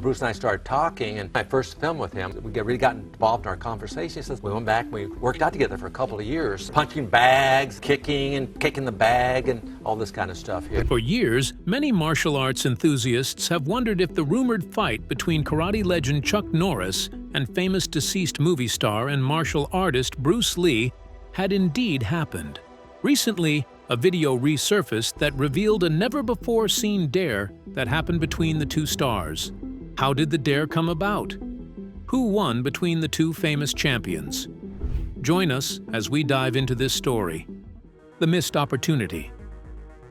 Bruce and I started talking, and my first film with him, we really got involved in our conversation. He says, we went back and we worked out together for a couple of years, punching bags, kicking and kicking the bag, and all this kind of stuff here. For years, many martial arts enthusiasts have wondered if the rumored fight between karate legend Chuck Norris and famous deceased movie star and martial artist Bruce Lee had indeed happened. Recently, a video resurfaced that revealed a never-before-seen dare that happened between the two stars. How did the dare come about? Who won between the two famous champions? Join us as we dive into this story. The missed opportunity.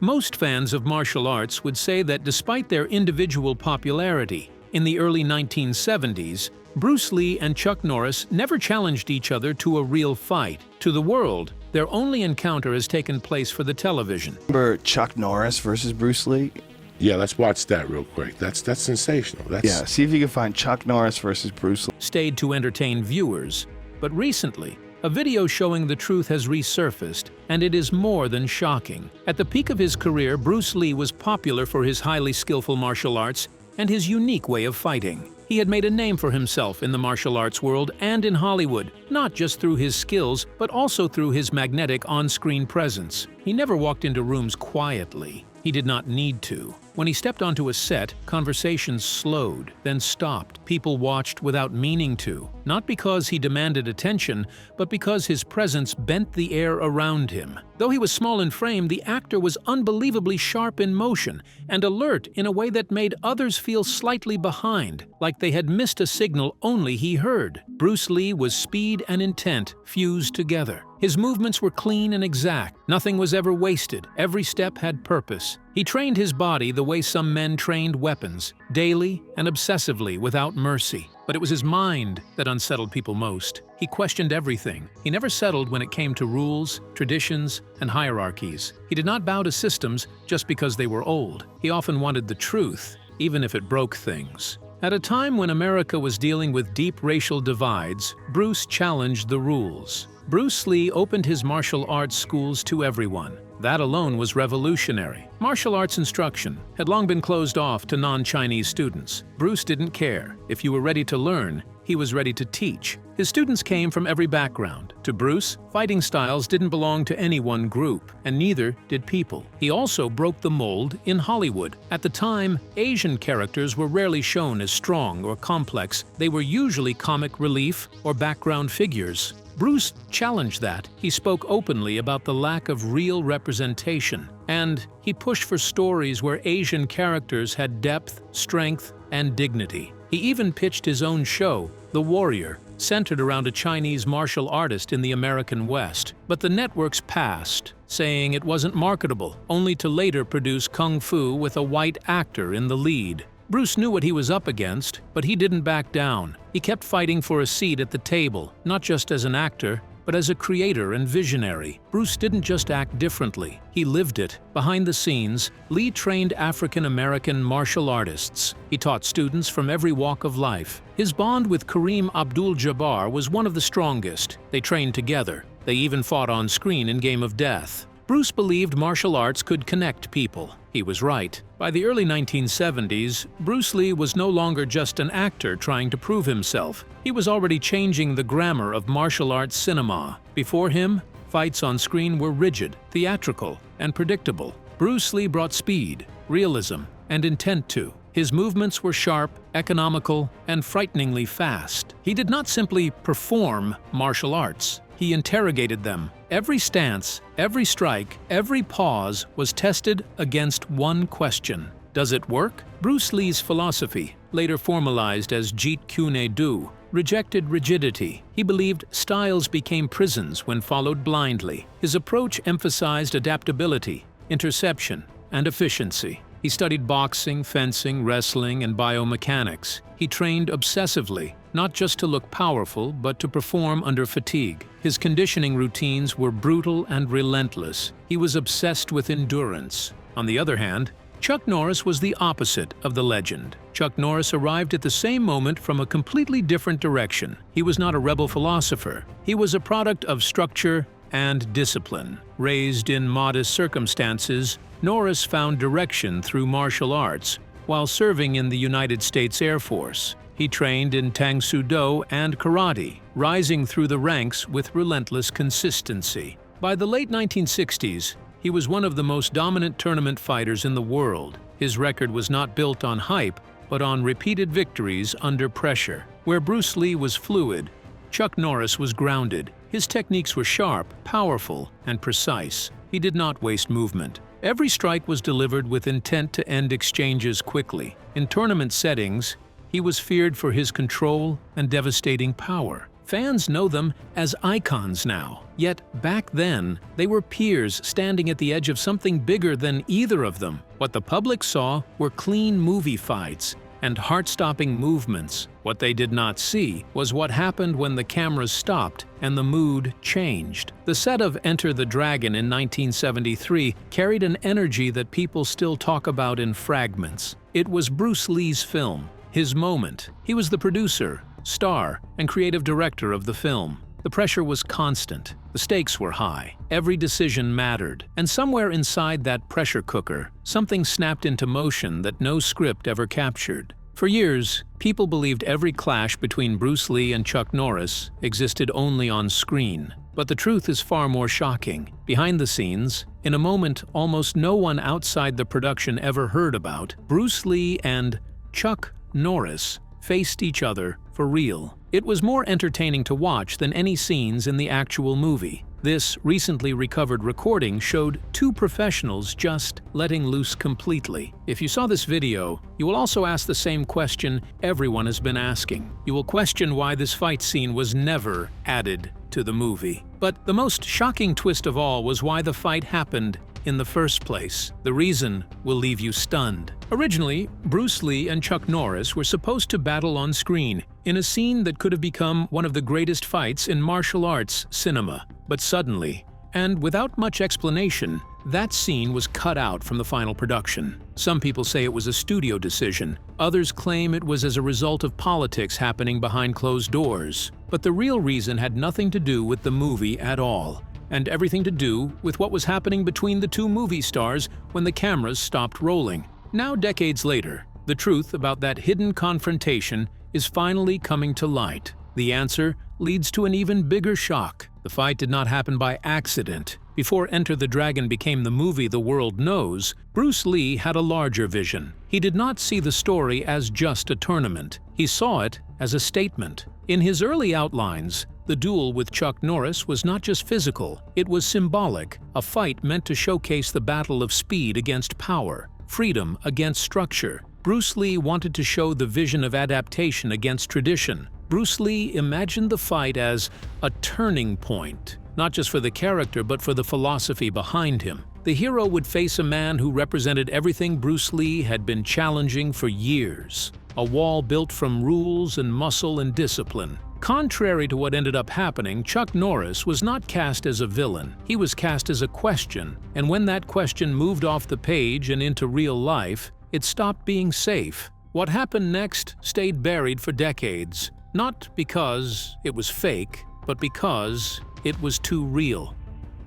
Most fans of martial arts would say that despite their individual popularity, in the early 1970s, Bruce Lee and Chuck Norris never challenged each other to a real fight. To the world, their only encounter has taken place for the television. Remember Chuck Norris versus Bruce Lee? Yeah, let's watch that real quick. That's sensational. Yeah, see if you can find Chuck Norris versus Bruce Lee. Stayed to entertain viewers. But recently, a video showing the truth has resurfaced, and it is more than shocking. At the peak of his career, Bruce Lee was popular for his highly skillful martial arts and his unique way of fighting. He had made a name for himself in the martial arts world and in Hollywood, not just through his skills, but also through his magnetic on-screen presence. He never walked into rooms quietly. He did not need to. When he stepped onto a set, conversations slowed, then stopped. People watched without meaning to, not because he demanded attention, but because his presence bent the air around him. Though he was small in frame, the actor was unbelievably sharp in motion and alert in a way that made others feel slightly behind, like they had missed a signal only he heard. Bruce Lee was speed and intent fused together. His movements were clean and exact. Nothing was ever wasted. Every step had purpose. He trained his body the way some men trained weapons, daily and obsessively without mercy. But it was his mind that unsettled people most. He questioned everything. He never settled when it came to rules, traditions, and hierarchies. He did not bow to systems just because they were old. He often wanted the truth, even if it broke things. At a time when America was dealing with deep racial divides, Bruce challenged the rules. Bruce Lee opened his martial arts schools to everyone. That alone was revolutionary. Martial arts instruction had long been closed off to non-Chinese students. Bruce didn't care. If you were ready to learn, he was ready to teach. His students came from every background. To Bruce, fighting styles didn't belong to any one group, and neither did people. He also broke the mold in Hollywood. At the time, Asian characters were rarely shown as strong or complex. They were usually comic relief or background figures. Bruce challenged that. He spoke openly about the lack of real representation, and he pushed for stories where Asian characters had depth, strength, and dignity. He even pitched his own show, The Warrior, centered around a Chinese martial artist in the American West. But the networks passed, saying it wasn't marketable, only to later produce Kung Fu with a white actor in the lead. Bruce knew what he was up against, but he didn't back down. He kept fighting for a seat at the table, not just as an actor, but as a creator and visionary. Bruce didn't just act differently, he lived it. Behind the scenes, Lee trained African-American martial artists. He taught students from every walk of life. His bond with Kareem Abdul-Jabbar was one of the strongest. They trained together. They even fought on screen in Game of Death. Bruce believed martial arts could connect people. He was right. By the early 1970s, Bruce Lee was no longer just an actor trying to prove himself. He was already changing the grammar of martial arts cinema. Before him, fights on screen were rigid, theatrical, and predictable. Bruce Lee brought speed, realism, and intent to. His movements were sharp, economical, and frighteningly fast. He did not simply perform martial arts. He interrogated them. Every stance, every strike, every pause was tested against one question. Does it work? Bruce Lee's philosophy, later formalized as Jeet Kune Do, rejected rigidity. He believed styles became prisons when followed blindly. His approach emphasized adaptability, interception, and efficiency. He studied boxing, fencing, wrestling, and biomechanics. He trained obsessively, not just to look powerful, but to perform under fatigue. His conditioning routines were brutal and relentless. He was obsessed with endurance. On the other hand, Chuck Norris was the opposite of the legend. Chuck Norris arrived at the same moment from a completely different direction. He was not a rebel philosopher. He was a product of structure and discipline. Raised in modest circumstances, Norris found direction through martial arts, while serving in the United States Air Force. He trained in Tang Soo Do and karate, rising through the ranks with relentless consistency. By the late 1960s, he was one of the most dominant tournament fighters in the world. His record was not built on hype, but on repeated victories under pressure. Where Bruce Lee was fluid, Chuck Norris was grounded. His techniques were sharp, powerful, and precise. He did not waste movement. Every strike was delivered with intent to end exchanges quickly. In tournament settings, he was feared for his control and devastating power. Fans know them as icons now, yet back then, they were peers standing at the edge of something bigger than either of them. What the public saw were clean movie fights and heart-stopping movements. What they did not see was what happened when the cameras stopped and the mood changed. The set of Enter the Dragon in 1973 carried an energy that people still talk about in fragments. It was Bruce Lee's film, his moment. He was the producer, star, and creative director of the film. The pressure was constant. The stakes were high. Every decision mattered. And somewhere inside that pressure cooker, something snapped into motion that no script ever captured. For years, people believed every clash between Bruce Lee and Chuck Norris existed only on screen. But the truth is far more shocking. Behind the scenes, in a moment almost no one outside the production ever heard about, Bruce Lee and Chuck Norris faced each other for real. It was more entertaining to watch than any scenes in the actual movie. This recently recovered recording showed two professionals just letting loose completely. If you saw this video, you will also ask the same question everyone has been asking. You will question why this fight scene was never added to the movie. But the most shocking twist of all was why the fight happened in the first place. The reason will leave you stunned. Originally, Bruce Lee and Chuck Norris were supposed to battle on screen in a scene that could have become one of the greatest fights in martial arts cinema. But suddenly, and without much explanation, that scene was cut out from the final production. Some people say it was a studio decision. Others claim it was as a result of politics happening behind closed doors. But the real reason had nothing to do with the movie at all, and everything to do with what was happening between the two movie stars when the cameras stopped rolling. Now, decades later, the truth about that hidden confrontation is finally coming to light. The answer leads to an even bigger shock. The fight did not happen by accident. Before Enter the Dragon became the movie the world knows, Bruce Lee had a larger vision. He did not see the story as just a tournament. He saw it as a statement. In his early outlines, the duel with Chuck Norris was not just physical, it was symbolic, a fight meant to showcase the battle of speed against power, freedom against structure. Bruce Lee wanted to show the vision of adaptation against tradition. Bruce Lee imagined the fight as a turning point, not just for the character but for the philosophy behind him. The hero would face a man who represented everything Bruce Lee had been challenging for years, a wall built from rules and muscle and discipline. Contrary to what ended up happening, Chuck Norris was not cast as a villain. He was cast as a question, and when that question moved off the page and into real life, it stopped being safe. What happened next stayed buried for decades, not because it was fake, but because it was too real.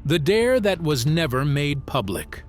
The dare that was never made public.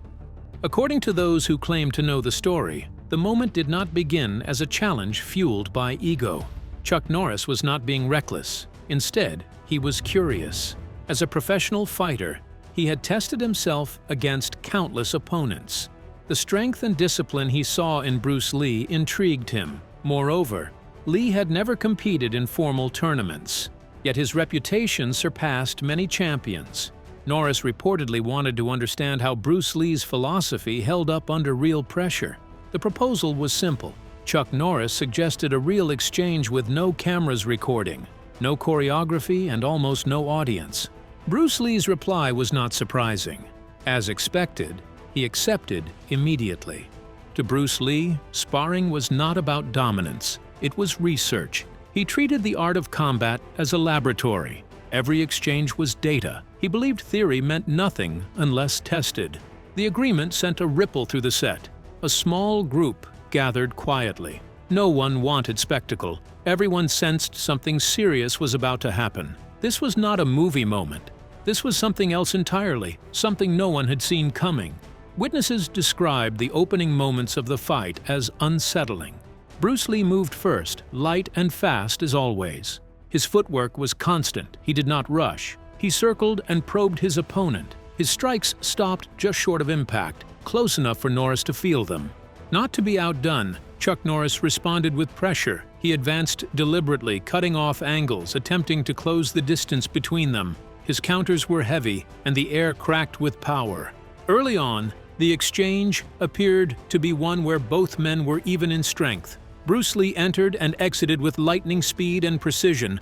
According to those who claim to know the story, the moment did not begin as a challenge fueled by ego. Chuck Norris was not being reckless. Instead, he was curious. As a professional fighter, he had tested himself against countless opponents. The strength and discipline he saw in Bruce Lee intrigued him. Moreover, Lee had never competed in formal tournaments, yet his reputation surpassed many champions. Norris reportedly wanted to understand how Bruce Lee's philosophy held up under real pressure. The proposal was simple. Chuck Norris suggested a real exchange with no cameras recording, no choreography, and almost no audience. Bruce Lee's reply was not surprising. As expected, he accepted immediately. To Bruce Lee, sparring was not about dominance, it was research. He treated the art of combat as a laboratory. Every exchange was data. He believed theory meant nothing unless tested. The agreement sent a ripple through the set. A small group gathered quietly. No one wanted spectacle. Everyone sensed something serious was about to happen. This was not a movie moment. This was something else entirely, something no one had seen coming. Witnesses described the opening moments of the fight as unsettling. Bruce Lee moved first, light and fast as always. His footwork was constant, he did not rush. He circled and probed his opponent. His strikes stopped just short of impact, close enough for Norris to feel them. Not to be outdone, Chuck Norris responded with pressure. He advanced deliberately, cutting off angles, attempting to close the distance between them. His counters were heavy, and the air cracked with power. Early on, the exchange appeared to be one where both men were even in strength. Bruce Lee entered and exited with lightning speed and precision,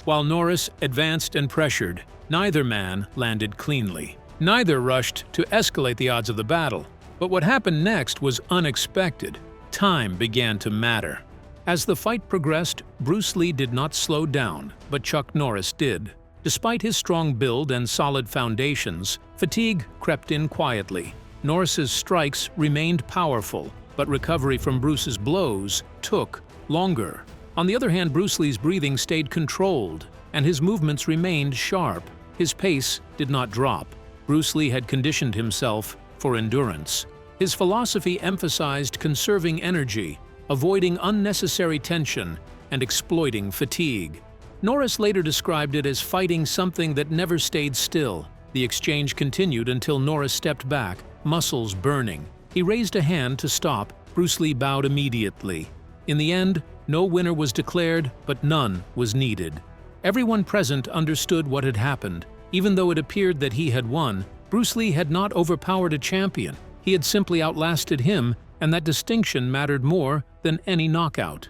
while Norris advanced and pressured. Neither man landed cleanly. Neither rushed to escalate the odds of the battle. But what happened next was unexpected. Time began to matter. As the fight progressed, Bruce Lee did not slow down, but Chuck Norris did. Despite his strong build and solid foundations, fatigue crept in quietly. Norris's strikes remained powerful, but recovery from Bruce's blows took longer. On the other hand, Bruce Lee's breathing stayed controlled, and his movements remained sharp. His pace did not drop. Bruce Lee had conditioned himself for endurance. His philosophy emphasized conserving energy, avoiding unnecessary tension, and exploiting fatigue. Norris later described it as fighting something that never stayed still. The exchange continued until Norris stepped back, muscles burning. He raised a hand to stop. Bruce Lee bowed immediately. In the end, no winner was declared, but none was needed. Everyone present understood what had happened. Even though it appeared that he had won, Bruce Lee had not overpowered a champion. He had simply outlasted him, and that distinction mattered more than any knockout.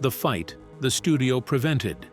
The fight the studio prevented.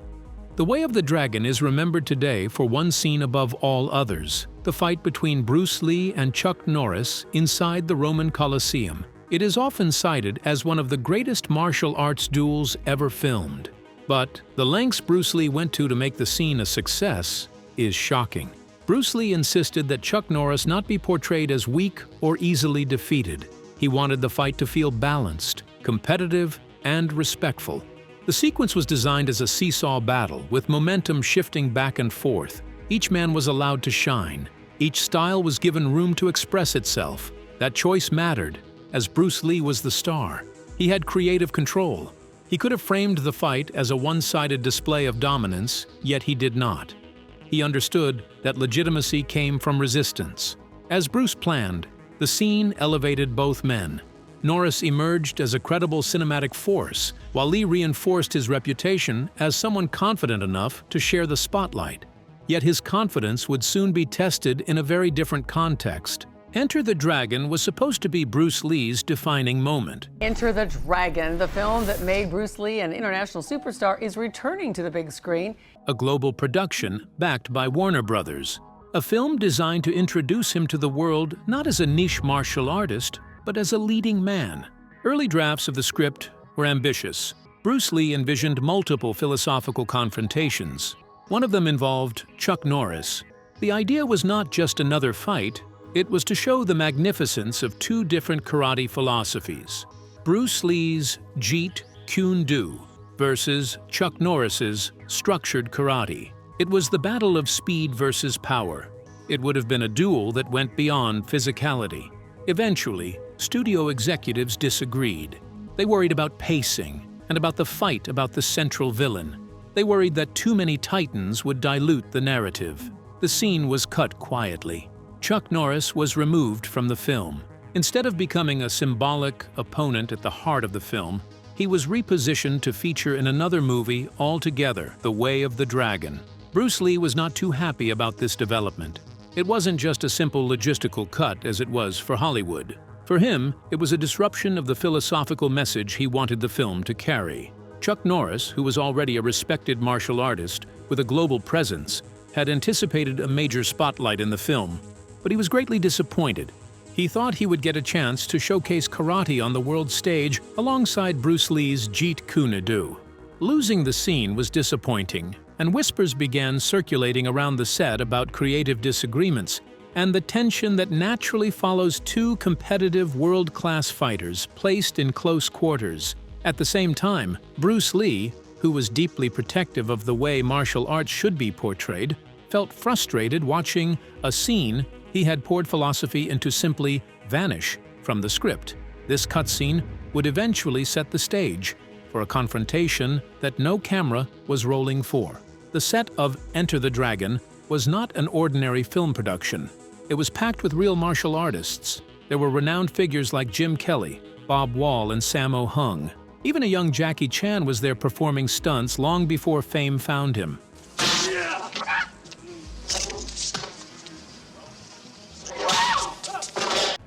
The Way of the Dragon is remembered today for one scene above all others: the fight between Bruce Lee and Chuck Norris inside the Roman Colosseum. It is often cited as one of the greatest martial arts duels ever filmed. But the lengths Bruce Lee went to make the scene a success is shocking. Bruce Lee insisted that Chuck Norris not be portrayed as weak or easily defeated. He wanted the fight to feel balanced, competitive, and respectful. The sequence was designed as a seesaw battle, with momentum shifting back and forth. Each man was allowed to shine. Each style was given room to express itself. That choice mattered, as Bruce Lee was the star. He had creative control. He could have framed the fight as a one-sided display of dominance, yet he did not. He understood that legitimacy came from resistance. As Bruce planned, the scene elevated both men. Norris emerged as a credible cinematic force, while Lee reinforced his reputation as someone confident enough to share the spotlight. Yet his confidence would soon be tested in a very different context. Enter the Dragon was supposed to be Bruce Lee's defining moment. Enter the Dragon, the film that made Bruce Lee an international superstar, is returning to the big screen. A global production backed by Warner Brothers. A film designed to introduce him to the world not as a niche martial artist, but as a leading man. Early drafts of the script were ambitious. Bruce Lee envisioned multiple philosophical confrontations. One of them involved Chuck Norris. The idea was not just another fight, it was to show the magnificence of two different karate philosophies: Bruce Lee's Jeet Kune Do versus Chuck Norris's structured karate. It was the battle of speed versus power. It would have been a duel that went beyond physicality. Eventually, studio executives disagreed. They worried about pacing and about the fight about the central villain. They worried that too many titans would dilute the narrative. The scene was cut quietly. Chuck Norris was removed from the film. Instead of becoming a symbolic opponent at the heart of the film, he was repositioned to feature in another movie altogether, The Way of the Dragon. Bruce Lee was not too happy about this development. It wasn't just a simple logistical cut as it was for Hollywood. For him, it was a disruption of the philosophical message he wanted the film to carry. Chuck Norris, who was already a respected martial artist with a global presence, had anticipated a major spotlight in the film, but he was greatly disappointed. He thought he would get a chance to showcase karate on the world stage alongside Bruce Lee's Jeet Kune Do. Losing the scene was disappointing, and whispers began circulating around the set about creative disagreements and the tension that naturally follows two competitive world-class fighters placed in close quarters. At the same time, Bruce Lee, who was deeply protective of the way martial arts should be portrayed, felt frustrated watching a scene he had poured philosophy into simply vanish from the script. This cutscene would eventually set the stage for a confrontation that no camera was rolling for. The set of Enter the Dragon was not an ordinary film production. It was packed with real martial artists. There were renowned figures like Jim Kelly, Bob Wall, and Sammo Hung. Even a young Jackie Chan was there performing stunts long before fame found him.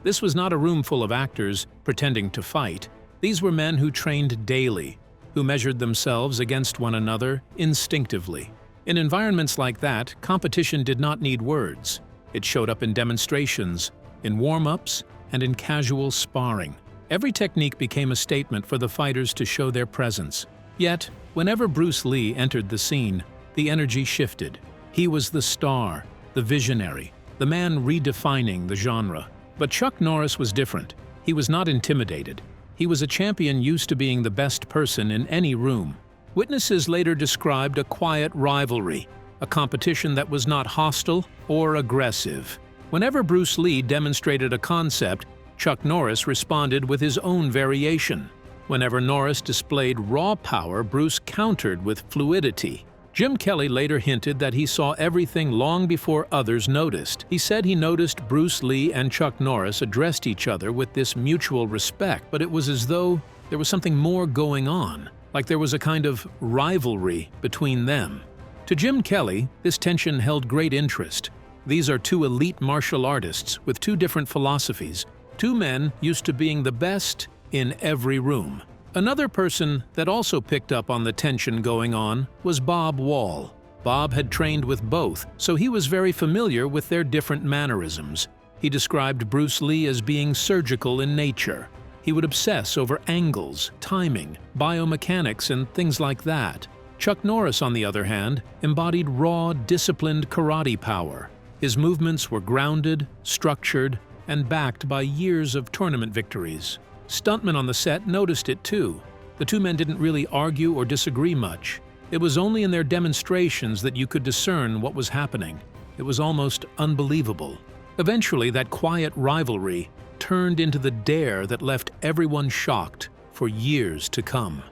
This was not a room full of actors pretending to fight. These were men who trained daily, who measured themselves against one another instinctively. In environments like that, competition did not need words. It showed up in demonstrations, in warm-ups, and in casual sparring. Every technique became a statement for the fighters to show their presence. Yet, whenever Bruce Lee entered the scene, the energy shifted. He was the star, the visionary, the man redefining the genre. But Chuck Norris was different. He was not intimidated. He was a champion used to being the best person in any room. Witnesses later described a quiet rivalry, a competition that was not hostile or aggressive. Whenever Bruce Lee demonstrated a concept, Chuck Norris responded with his own variation. Whenever Norris displayed raw power, Bruce countered with fluidity. Jim Kelly later hinted that he saw everything long before others noticed. He said he noticed Bruce Lee and Chuck Norris addressed each other with this mutual respect, but it was as though there was something more going on, like there was a kind of rivalry between them. To Jim Kelly, this tension held great interest. These are two elite martial artists with two different philosophies, two men used to being the best in every room. Another person that also picked up on the tension going on was Bob Wall. Bob had trained with both, so he was very familiar with their different mannerisms. He described Bruce Lee as being surgical in nature. He would obsess over angles, timing, biomechanics, and things like that. Chuck Norris, on the other hand, embodied raw, disciplined karate power. His movements were grounded, structured, and backed by years of tournament victories. Stuntmen on the set noticed it too. The two men didn't really argue or disagree much. It was only in their demonstrations that you could discern what was happening. It was almost unbelievable. Eventually, that quiet rivalry turned into the dare that left everyone shocked for years to come.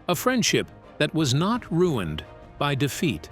A friendship that was not ruined by defeat.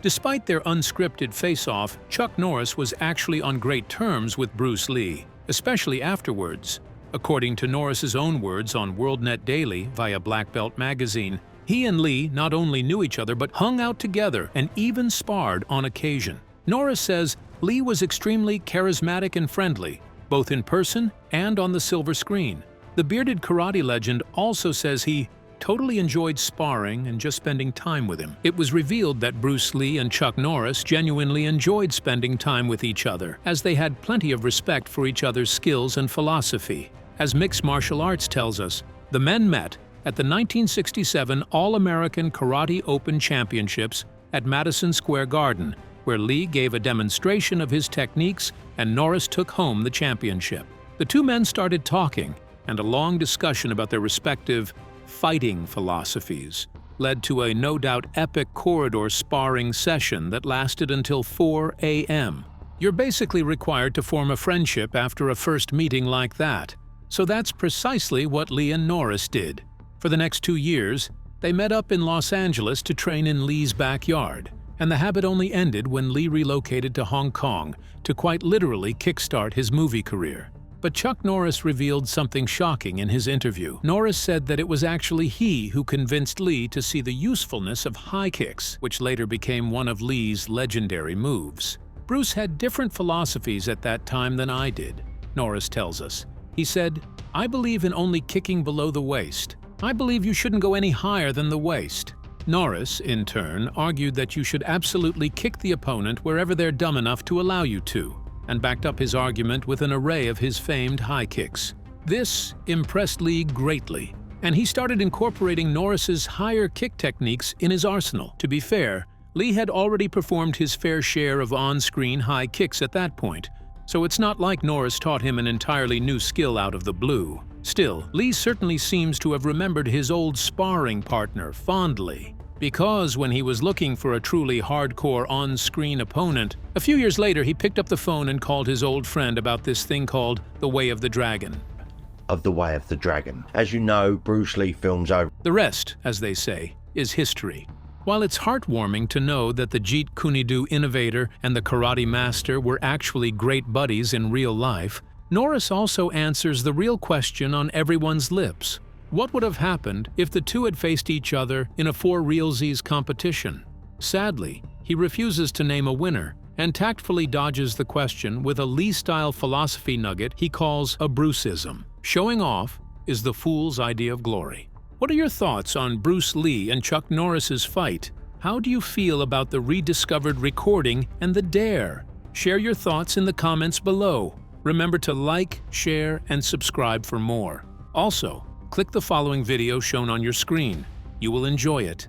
Despite their unscripted face-off, Chuck Norris was actually on great terms with Bruce Lee, especially afterwards. According to Norris's own words on WorldNet Daily via Black Belt magazine, he and Lee not only knew each other but hung out together and even sparred on occasion. Norris says Lee was extremely charismatic and friendly, both in person and on the silver screen. The bearded karate legend also says he totally enjoyed sparring and just spending time with him. It was revealed that Bruce Lee and Chuck Norris genuinely enjoyed spending time with each other, as they had plenty of respect for each other's skills and philosophy. As Mixed Martial Arts tells us, the men met at the 1967 All-American Karate Open Championships at Madison Square Garden, where Lee gave a demonstration of his techniques and Norris took home the championship. The two men started talking, and a long discussion about their respective fighting philosophies led to a no doubt epic corridor sparring session that lasted until 4 a.m. You're basically required to form a friendship after a first meeting like that. So that's precisely what Lee and Norris did. For the next 2 years, they met up in Los Angeles to train in Lee's backyard, and the habit only ended when Lee relocated to Hong Kong to quite literally kickstart his movie career. But Chuck Norris revealed something shocking in his interview. Norris said that it was actually he who convinced Lee to see the usefulness of high kicks, which later became one of Lee's legendary moves. Bruce had different philosophies at that time than I did, Norris tells us. He said, "I believe in only kicking below the waist. I believe you shouldn't go any higher than the waist." Norris, in turn, argued that you should absolutely kick the opponent wherever they're dumb enough to allow you to, and backed up his argument with an array of his famed high kicks. This impressed Lee greatly, and he started incorporating Norris's higher kick techniques in his arsenal. To be fair, Lee had already performed his fair share of on-screen high kicks at that point, so it's not like Norris taught him an entirely new skill out of the blue. Still, Lee certainly seems to have remembered his old sparring partner fondly. Because when he was looking for a truly hardcore on-screen opponent, a few years later he picked up the phone and called his old friend about this thing called The Way of the Dragon. Of the Way of the Dragon. As you know, Bruce Lee films over. The rest, as they say, is history. While it's heartwarming to know that the Jeet Kune Do innovator and the karate master were actually great buddies in real life, Norris also answers the real question on everyone's lips. What would have happened if the two had faced each other in a for-realsies competition? Sadly, he refuses to name a winner and tactfully dodges the question with a Lee-style philosophy nugget he calls a Bruceism. Showing off is the fool's idea of glory. What are your thoughts on Bruce Lee and Chuck Norris's fight? How do you feel about the rediscovered recording and the dare? Share your thoughts in the comments below. Remember to like, share, and subscribe for more. Also, click the following video shown on your screen. You will enjoy it.